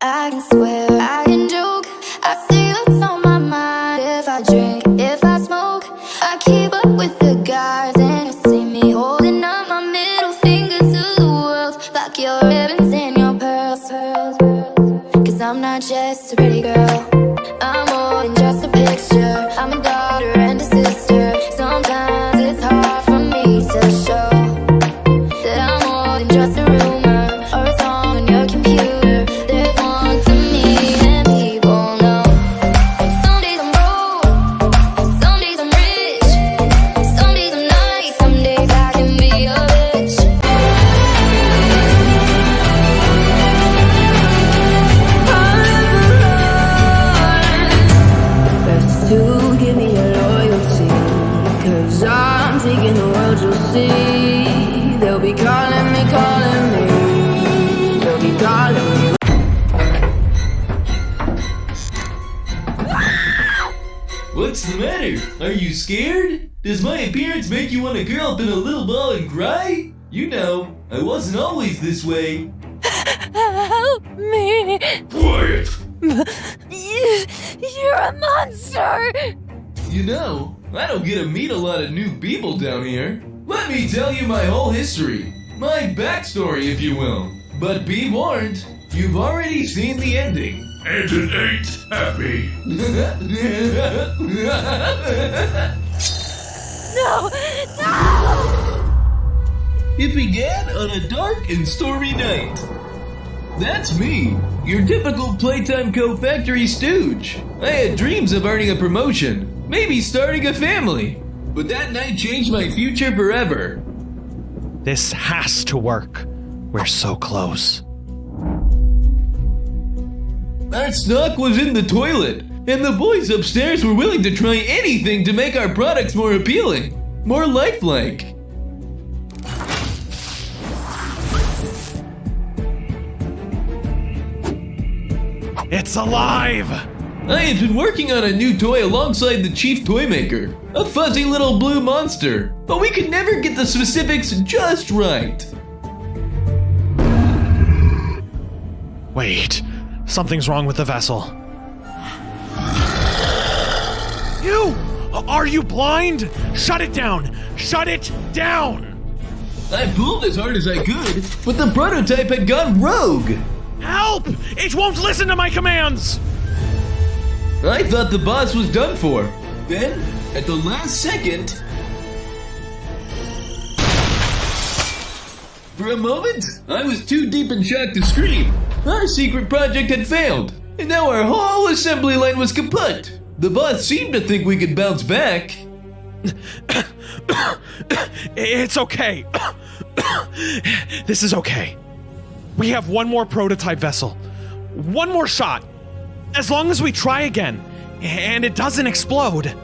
I can swear, I can joke. I see what's on my mind. If I drink, if I smoke, I keep up with the guys, and you see me holding up my middle finger to the world. Fuck your ribbons and your pearls. Cause I'm not just a pretty girl, I'm more than just a picture. I'm a daughter and a sister. Sometimes it's hard for me to show that I'm more than just a rumor or a song on your computer. There's more to me than people know. Some days I'm broke, some days I'm rich, some days I'm nice, some days I can be a bitch. Best to give me your loyalty, cause I'm taking the world, you'll see. They'll be calling me, they'll be calling me. What's the matter? Are you scared? Does my appearance make you want to curl up in a little ball and cry? You know, I wasn't always this way. Help me! Quiet! You're a monster! You know, I don't get to meet a lot of new people down here. Let me tell you my whole history. My backstory, if you will. But be warned, you've already seen the ending. And it ain't happy. No! No! It began on a dark and stormy night. That's me, your typical Playtime Co. factory stooge. I had dreams of earning a promotion, maybe starting a family. But that night changed my future forever. This has to work. We're so close. Our stock was in the toilet, and the boys upstairs were willing to try anything to make our products more appealing, more lifelike. It's alive! I had been working on a new toy alongside the chief toy maker, a fuzzy little blue monster, but we could never get the specifics just right. Wait, something's wrong with the vessel. You! Are you blind? Shut it down! Shut it down! I pulled as hard as I could, but the prototype had gone rogue. Help! It won't listen to my commands! I thought the boss was done for. Then, at the last second... For a moment, I was too deep in shock to scream. Our secret project had failed, and now our whole assembly line was kaput. The boss seemed to think we could bounce back. It's okay. This is okay. We have one more prototype vessel. One more shot. As long as we try again, and it doesn't explode.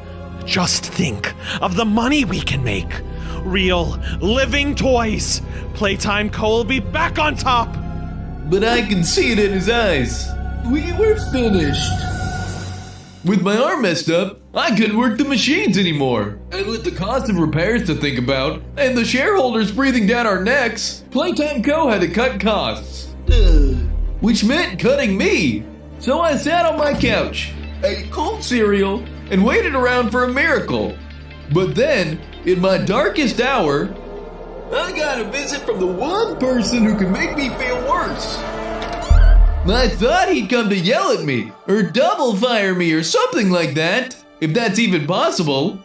Just think of the money we can make. Real, living toys. Playtime Co. will be back on top. But I can see it in his eyes. We were finished. With my arm messed up, I couldn't work the machines anymore. And with the cost of repairs to think about, and the shareholders breathing down our necks, Playtime Co. had to cut costs. Which meant cutting me. So I sat on my couch, ate cold cereal, and waited around for a miracle. But then, in my darkest hour, I got a visit from the one person who could make me feel worse. I thought he'd come to yell at me, or double fire me, or something like that, if that's even possible.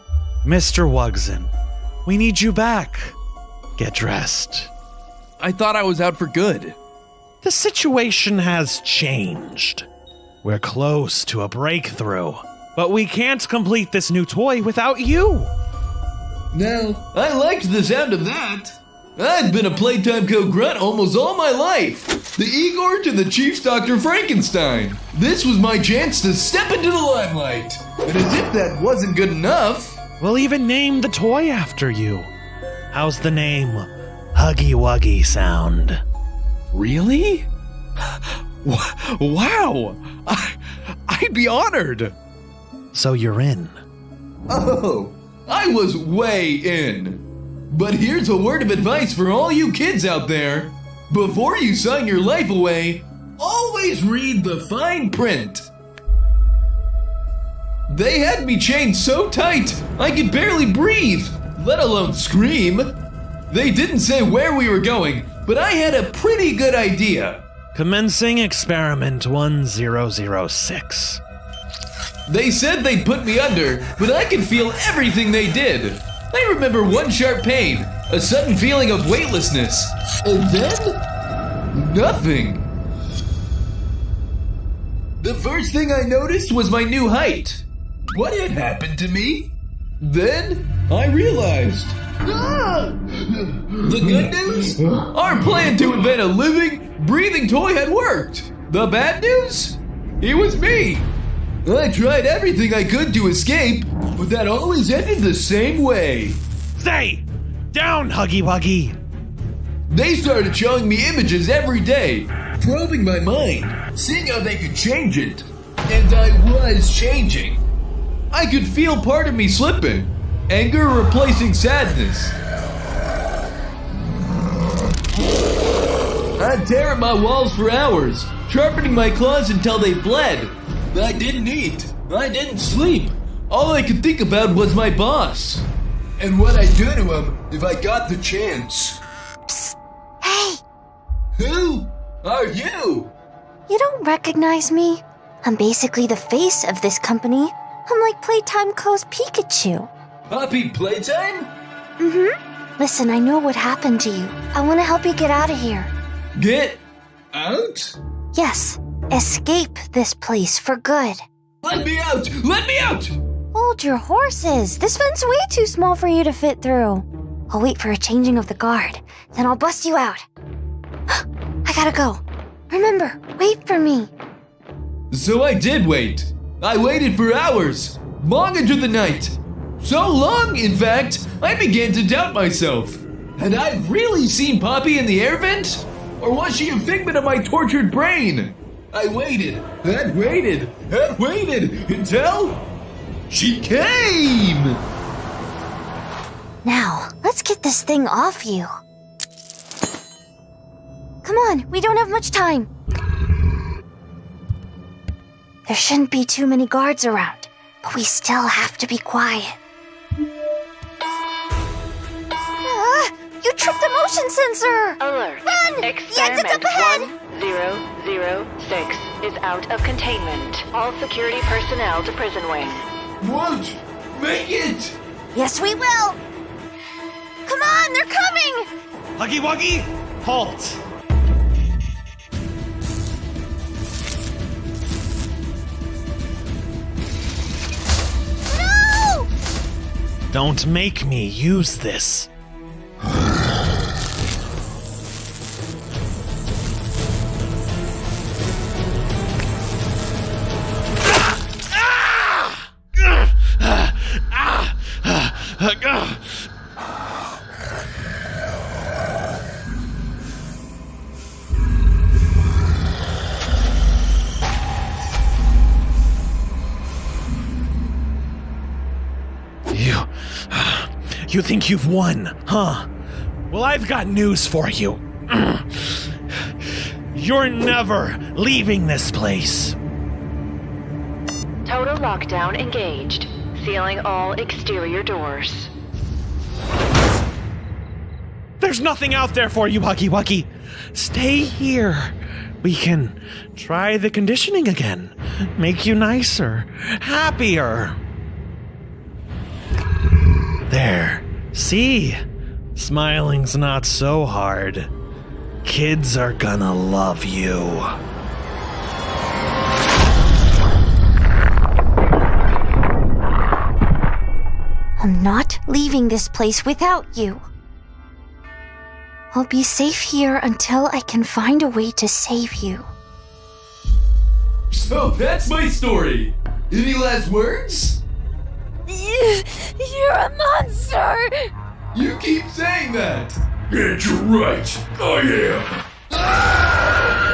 Mr. Wugson, we need you back. Get dressed. I thought I was out for good. The situation has changed. We're close to a breakthrough, but we can't complete this new toy without you. Now, I liked the sound of that. I'd been a Playtime Co. grunt almost all my life. The Igor to the Chief's Dr. Frankenstein. This was my chance to step into the limelight. And as if that wasn't good enough, We'll even name the toy after you. How's the name Huggy Wuggy sound? Really? Wow! I'd be honored! So you're in. oh, I was way in. But here's a word of advice for all you kids out there. Before you sign your life away, Always read the fine print. They had me chained so tight I could barely breathe, let alone scream. They didn't say where we were going, but I had a pretty good idea. Commencing experiment 1006. They said they'd put me under, but I could feel everything they did. I remember one sharp pain, a sudden feeling of weightlessness, and then nothing. The first thing I noticed was my new height. What had happened to me? Then I realized. The good news? Our plan to invent a living, breathing toy had worked. The bad news? It was me. I tried everything I could to escape, but that always ended the same way. Stay down, Huggy Wuggy. They started showing me images every day, probing my mind, seeing how they could change it. And I was changing. I could feel part of me slipping, anger replacing sadness. I'd tear at my walls for hours, sharpening my claws until they bled. I didn't eat. I didn't sleep. All I could think about was my boss. And what I'd do to him if I got the chance. Psst. Hey! Who are you? You don't recognize me? I'm basically the face of this company. I'm like Playtime Co.'s Pikachu. Poppy Playtime? Mm-hmm. Listen, I know what happened to you. I want to help you get out of here. Get out? Yes. Escape this place for good. Let me out! Let me out! Hold your horses. This vent's way too small for you to fit through. I'll wait for a changing of the guard. Then I'll bust you out. I gotta go. Remember, wait for me. So I did wait. I waited for hours, long into the night. So long, in fact, I began to doubt myself. Had I really seen Poppy in the air vent? Or was she a figment of my tortured brain? I waited, and waited, and waited, until she came! Now, let's get this thing off you. Come on, we don't have much time. There shouldn't be too many guards around, but we still have to be quiet. You tripped the motion sensor! Alert. Run! Yes, it's up ahead! 1006 is out of containment. All security personnel to prison wing. Won't make it! Yes, we will! Come on, they're coming! Huggy Wuggy, halt! No! Don't make me use this. You think you've won, huh? Well, I've got news for you. You're never leaving this place. Total lockdown engaged. Sealing all exterior doors. There's nothing out there for you, Huggy Wuggy. Stay here. We can try the conditioning again. Make you nicer, happier. There. See? Smiling's not so hard. Kids are gonna love you. I'm not leaving this place without you. I'll be safe here until I can find a way to save you. So that's my story. Any last words? You're a monster! You keep saying that. And you're right. I am. Ah!